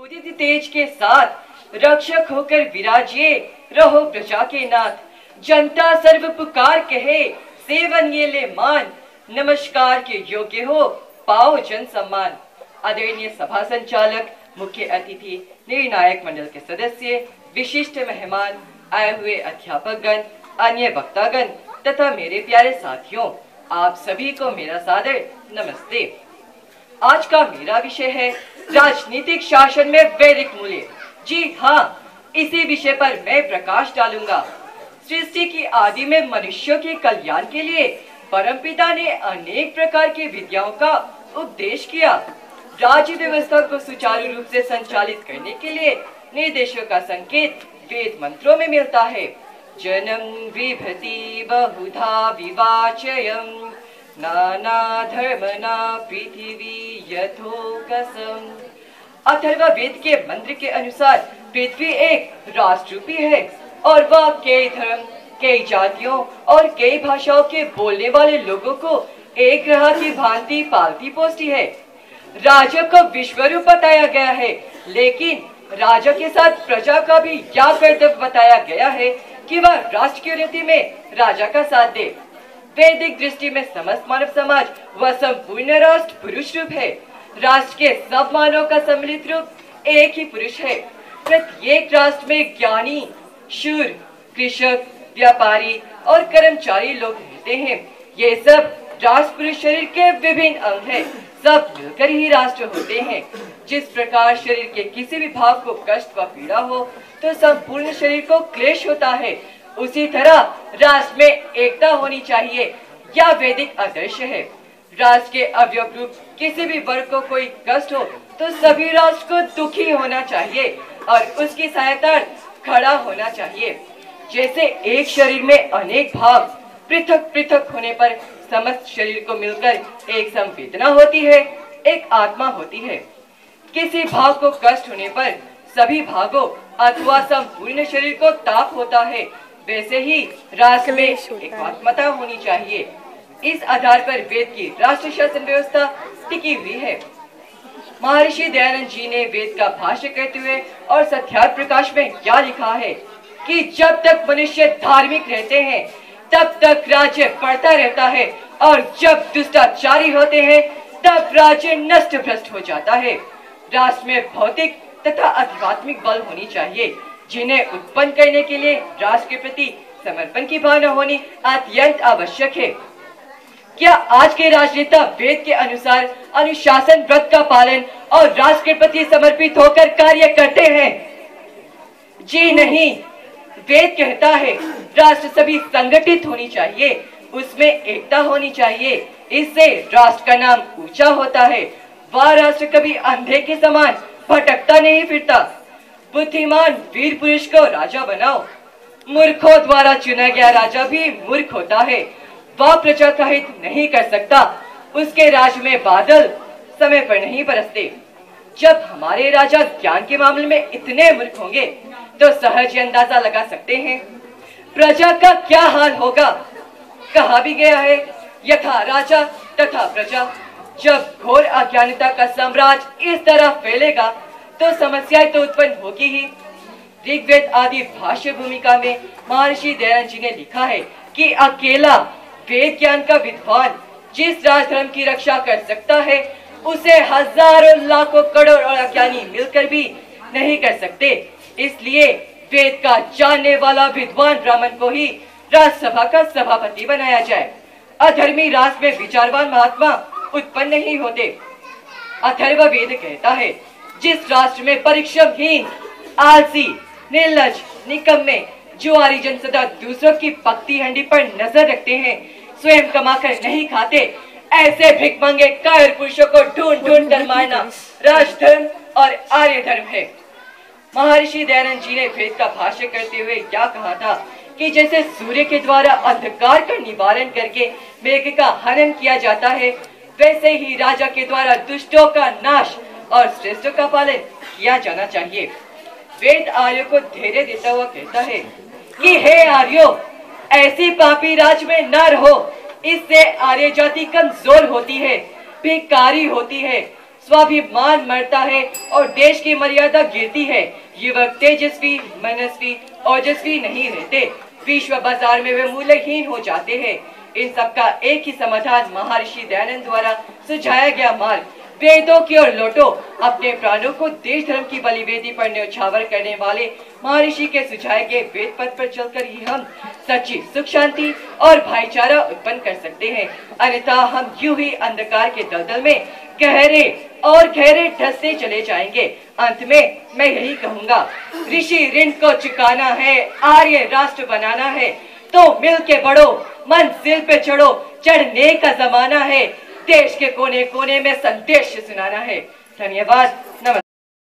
उदित तेज के साथ रक्षक होकर विराजिए रहो प्रजा के नाथ। जनता सर्व पुकार कहे सेवन ये ले मान, नमस्कार के योग्य हो पाओ जन सम्मान। आदरणीय सभा संचालक, मुख्य अतिथि, निर्णायक मंडल के सदस्य, विशिष्ट मेहमान, आए हुए अध्यापकगण, अन्य वक्तागण तथा मेरे प्यारे साथियों, आप सभी को मेरा सादर नमस्ते। आज का मेरा विषय है राजनीतिक शासन में वैदिक मूल्य। जी हाँ, इसी विषय पर मैं प्रकाश डालूंगा। सृष्टि की आदि में मनुष्यों के कल्याण के लिए परमपिता ने अनेक प्रकार की विद्याओं का उपदेश किया। राज्य व्यवस्था को सुचारू रूप से संचालित करने के लिए निर्देशों का संकेत वेद मंत्रों में मिलता है। जनम विभति बहुधा विवाचयम, नाना धर्मना पृथ्वी यथोकसम। अथर्ववेद के मंत्र के अनुसार पृथ्वी एक राष्ट्ररूपी है और वह कई धर्म, कई जातियों और कई भाषाओं के बोलने वाले लोगों को एक ग्रह की भांति पालती पोसती है। राजा को विश्वरूप बताया गया है, लेकिन राजा के साथ प्रजा का भी यह कर्तव्य बताया गया है कि वह राष्ट्र की उन्नति में राजा का साथ दे। वैदिक दृष्टि में समस्त मानव समाज व संपूर्ण राष्ट्र पुरुष रूप है। राष्ट्र के सब मानव का सम्मिलित रूप एक ही पुरुष है। प्रत्येक राष्ट्र में ज्ञानी, शूर, कृषक, व्यापारी और कर्मचारी लोग रहते हैं। ये सब राष्ट्र पुरुष शरीर के विभिन्न अंग हैं। सब मिलकर ही राष्ट्र होते हैं। जिस प्रकार शरीर के किसी भी भाग को कष्ट व पीड़ा हो तो संपूर्ण शरीर को क्लेश होता है, उसी तरह राष्ट्र में एकता होनी चाहिए। यह वैदिक आदर्श है। राष्ट्र के अवयव रूप किसी भी वर्ग को कोई कष्ट हो तो सभी राष्ट्र को दुखी होना चाहिए और उसकी सहायता खड़ा होना चाहिए। जैसे एक शरीर में अनेक भाग पृथक पृथक होने पर समस्त शरीर को मिलकर एक संवेदना होती है, एक आत्मा होती है। किसी भाग को कष्ट होने पर सभी भागों अथवा संपूर्ण शरीर को ताप होता है, वैसे ही राष्ट्र में एकात्मता होनी चाहिए। इस आधार पर वेद की राष्ट्र शासन व्यवस्था टिकी हुई है। महर्षि दयानंद जी ने वेद का भाष्य करते हुए और सत्यार्थ प्रकाश में क्या लिखा है कि जब तक मनुष्य धार्मिक रहते हैं तब तक राज्य बढ़ता रहता है और जब दुष्टाचारी होते हैं तब राज्य नष्ट भ्रष्ट हो जाता है। राष्ट्र में भौतिक तथा आध्यात्मिक बल होनी चाहिए, जिन्हें उत्पन्न करने के लिए राष्ट्र के प्रति समर्पण की भावना होनी अत्यंत आवश्यक है। क्या आज के राजनेता वेद के अनुसार अनुशासन व्रत का पालन और राष्ट्र के प्रति समर्पित होकर कार्य करते हैं? जी नहीं। वेद कहता है राष्ट्र सभी संगठित होनी चाहिए, उसमें एकता होनी चाहिए, इससे राष्ट्र का नाम ऊंचा होता है। वह राष्ट्र कभी अंधे के समान भटकता नहीं फिरता। बुद्धिमान वीर पुरुष को राजा बनाओ। मूर्खों द्वारा चुना गया राजा भी मूर्ख होता है। वह प्रजा का हित नहीं कर सकता। उसके राज्य में बादल समय पर नहीं बरसते। जब हमारे राजा ज्ञान के मामले में इतने मूर्ख होंगे तो सहज अंदाजा लगा सकते हैं प्रजा का क्या हाल होगा। कहा भी गया है, यथा राजा तथा प्रजा। जब घोर अज्ञानता का साम्राज्य इस तरह फैलेगा तो समस्याएं तो उत्पन्न होगी ही। ऋग्वेद आदि भाष्य भूमिका में महर्षि दयानंद जी ने लिखा है कि अकेला वेद ज्ञान का विद्वान जिस राजधर्म की रक्षा कर सकता है उसे हजारों लाखों करोड़ और अज्ञानी मिलकर भी नहीं कर सकते। इसलिए वेद का जानने वाला विद्वान ब्राह्मण को ही राज्यसभा का सभापति बनाया जाए। अधर्मी राष्ट्र में विचारवान महात्मा उत्पन्न नहीं होते। अथर्ववेद कहता है जिस राष्ट्र में परिश्रमहीन, आलसी, निर्लज, निकम्मे, जुआरी जन सदा दूसरों की पक्ती हंडी पर नजर रखते हैं, स्वयं कमाकर नहीं खाते, ऐसे भिखमंगे कायर पुरुषों को ढूंढ ढूंढ कर मारना राजधर्म और आर्य धर्म है। महर्षि दयानंद जी ने वेद का भाष्य करते हुए क्या कहा था कि जैसे सूर्य के द्वारा अंधकार का निवारण करके मेघ का हनन किया जाता है, वैसे ही राजा के द्वारा दुष्टों का नाश और श्रेष्ठों का पालन किया जाना चाहिए। वेद आर्यों को धैर्य देता हुआ कहता है कि हे आर्यों, ऐसी पापी राज में न रहो, इससे आर्य जाति कमजोर होती है, भिखारी होती है, स्वाभिमान मरता है और देश की मर्यादा गिरती है। युवक तेजस्वी, मनस्वी, ओजस्वी नहीं रहते, विश्व बाजार में वे मूल्यहीन हो जाते हैं। इन सबका एक ही समाधान महर्षि दयानंद द्वारा सुझाया गया मार्ग, वेदों की ओर लौटो। अपने प्राणों को देश धर्म की बलिवेदी पर न्यौछावर करने वाले महर्षि के सुझाए गए वेद पथ पर चलकर ही हम सच्ची सुख शांति और भाईचारा उत्पन्न कर सकते हैं। अन्यथा हम यूं ही अंधकार के दलदल में गहरे और गहरे धंसते चले जाएंगे। अंत में मैं यही कहूँगा, ऋषि ऋण को चुकाना है, आर्य राष्ट्र बनाना है तो मिल के बढ़ो, मंजिल पे चढ़ो, चढ़ने का जमाना है, देश के कोने कोने में संदेश सुनाना है। धन्यवाद।